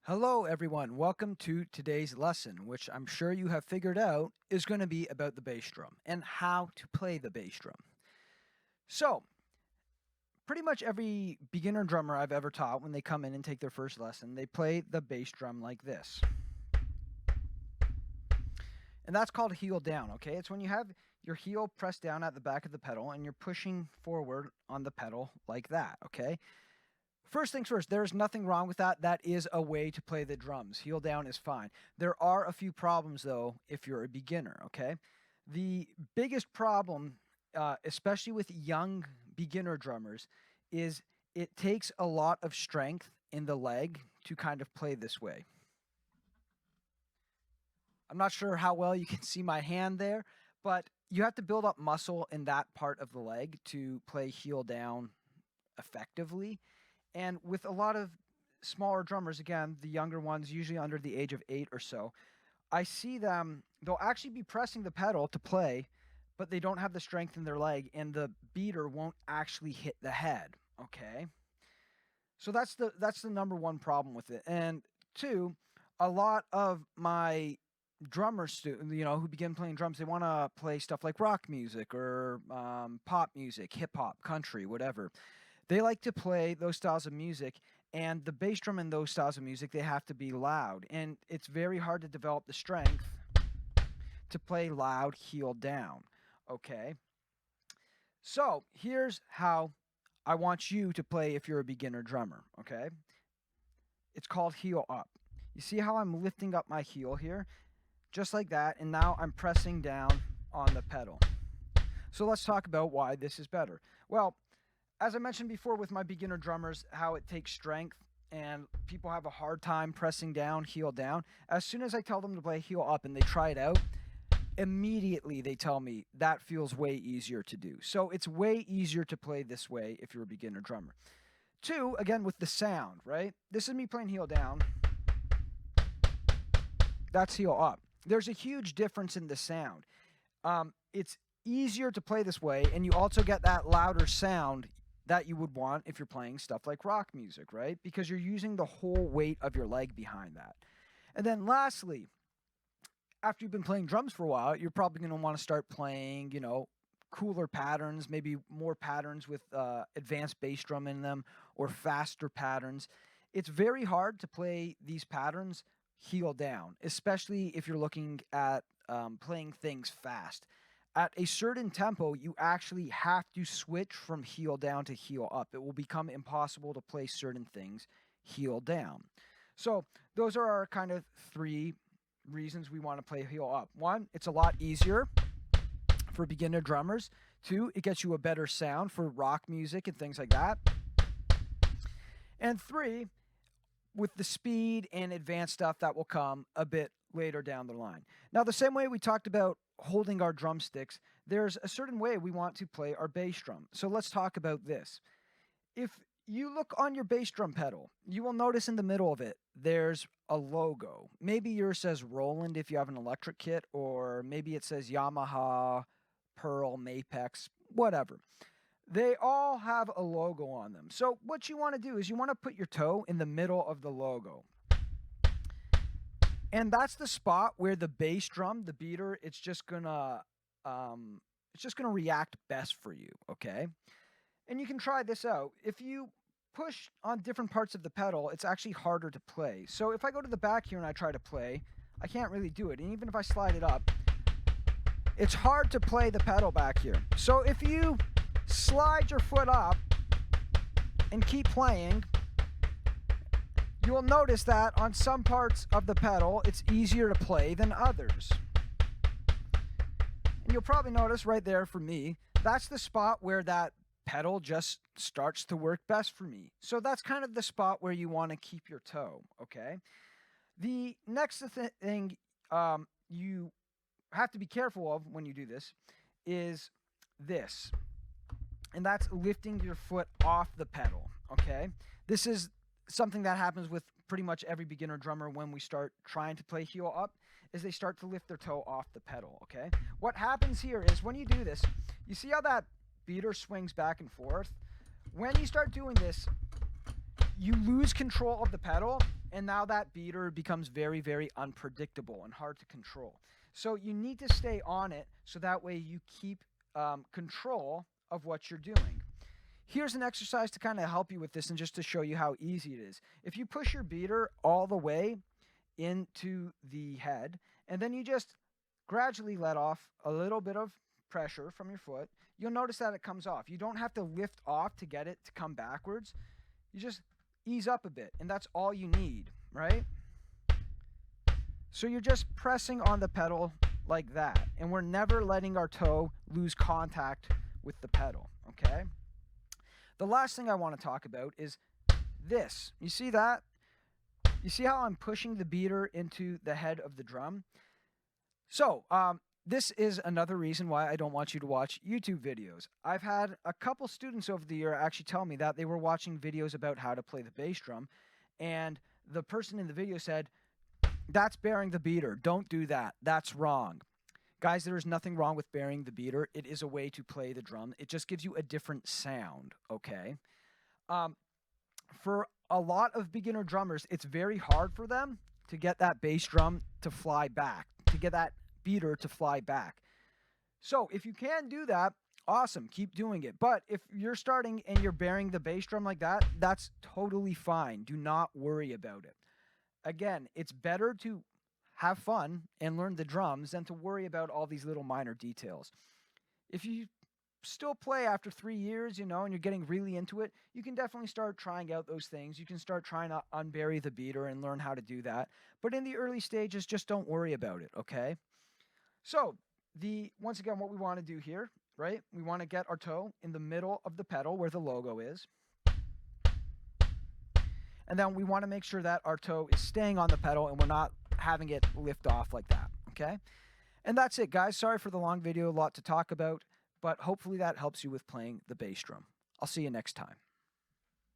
Hello, everyone. Welcome to today's lesson, which I'm sure you have figured out is going to be about the bass drum and how to play the bass drum. So, pretty much every beginner drummer I've ever taught, when they come in and take their first lesson, they play the bass drum like this. And that's called heel down, okay? It's when you have your heel pressed down at the back of the pedal and you're pushing forward on the pedal like that, okay? First things first, there's nothing wrong with that. That is a way to play the drums. Heel down is fine. There are a few problems, though, if you're a beginner, okay? The biggest problem, especially with young beginner drummers, is it takes a lot of strength in the leg to kind of play this way. I'm not sure how well you can see my hand there, but you have to build up muscle in that part of the leg to play heel down effectively. And with a lot of smaller drummers, again, the younger ones, usually under the age of 8 or so, I see them, they'll actually be pressing the pedal to play, but they don't have the strength in their leg, and the beater won't actually hit the head, okay? So that's the number one problem with it. And two, a lot of my drummers, who begin playing drums, they want to play stuff like rock music or pop music, hip hop, country, whatever. They like to play those styles of music, and the bass drum in those styles of music, they have to be loud. And it's very hard to develop the strength to play loud heel down, okay? So here's how I want you to play if you're a beginner drummer, okay? It's called heel up. You see how I'm lifting up my heel here? Just like that, and now I'm pressing down on the pedal. So let's talk about why this is better. Well, as I mentioned before with my beginner drummers, how it takes strength and people have a hard time pressing down, heel down. As soon as I tell them to play heel up and they try it out, immediately they tell me that feels way easier to do. So it's way easier to play this way if you're a beginner drummer. Two, again, with the sound, right? This is me playing heel down. That's heel up. There's a huge difference in the sound. It's easier to play this way, and you also get that louder sound that you would want if you're playing stuff like rock music, right? Because you're using the whole weight of your leg behind that. And then lastly, after you've been playing drums for a while, you're probably going to want to start playing, cooler patterns, maybe more patterns with advanced bass drum in them or faster patterns. It's very hard to play these patterns heel down, especially if you're looking at playing things fast. At a certain tempo, you actually have to switch from heel down to heel up. It will become impossible to play certain things heel down. So those are our kind of three reasons we want to play heel up. One, it's a lot easier for beginner drummers. Two, it gets you a better sound for rock music and things like that. And three, with the speed and advanced stuff that will come a bit later down the line. Now, the same way we talked about holding our drumsticks, there's a certain way we want to play our bass drum. So let's talk about this. If you look on your bass drum pedal, you will notice in the middle of it, there's a logo. Maybe yours says Roland if you have an electric kit, or maybe it says Yamaha, Pearl, Mapex, whatever. They all have a logo on them. So what you want to do is you want to put your toe in the middle of the logo. And that's the spot where the bass drum, the beater, it's just gonna react best for you, okay? And you can try this out. If you push on different parts of the pedal, it's actually harder to play. So if I go to the back here and I try to play, I can't really do it. And even if I slide it up, it's hard to play the pedal back here. So if you slide your foot up and keep playing, you will notice that on some parts of the pedal, it's easier to play than others. And you'll probably notice right there for me, that's the spot where that pedal just starts to work best for me. So that's kind of the spot where you want to keep your toe, okay? The next thing you have to be careful of when you do this is this. And that's lifting your foot off the pedal, okay? This is something that happens with pretty much every beginner drummer when we start trying to play heel up, is they start to lift their toe off the pedal, okay? What happens here is when you do this, you see how that beater swings back and forth? When you start doing this, you lose control of the pedal And now that beater becomes very, very unpredictable and hard to control. So you need to stay on it so that way you keep control of what you're doing. Here's an exercise to kind of help you with this and just to show you how easy it is. If you push your beater all the way into the head, and then you just gradually let off a little bit of pressure from your foot, you'll notice that it comes off. You don't have to lift off to get it to come backwards. You just ease up a bit, and that's all you need, right? So you're just pressing on the pedal like that, and we're never letting our toe lose contact with the pedal, okay? The last thing I want to talk about is this. You see that? You see how I'm pushing the beater into the head of the drum? So, this is another reason why I don't want you to watch YouTube videos. I've had a couple students over the year actually tell me that they were watching videos about how to play the bass drum, and the person in the video said, "That's bearing the beater. Don't do that. That's wrong." Guys, there is nothing wrong with bearing the beater. It is a way to play the drum. It just gives you a different sound, okay? For a lot of beginner drummers, it's very hard for them to get that bass drum to fly back, to get that beater to fly back. So if you can do that, awesome, keep doing it. But if you're starting and you're bearing the bass drum like that, that's totally fine. Do not worry about it. Again, it's better to have fun and learn the drums than to worry about all these little minor details. If you still play after 3 years, and you're getting really into it, you can definitely start trying out those things. You can start trying to unbury the beater and learn how to do that. But in the early stages, just don't worry about it, okay? So, once again, what we want to do here, right? We want to get our toe in the middle of the pedal where the logo is. And then we want to make sure that our toe is staying on the pedal and we're not having it lift off like that, okay? And that's it, guys. Sorry for the long video, a lot to talk about, but hopefully that helps you with playing the bass drum. I'll see you next time.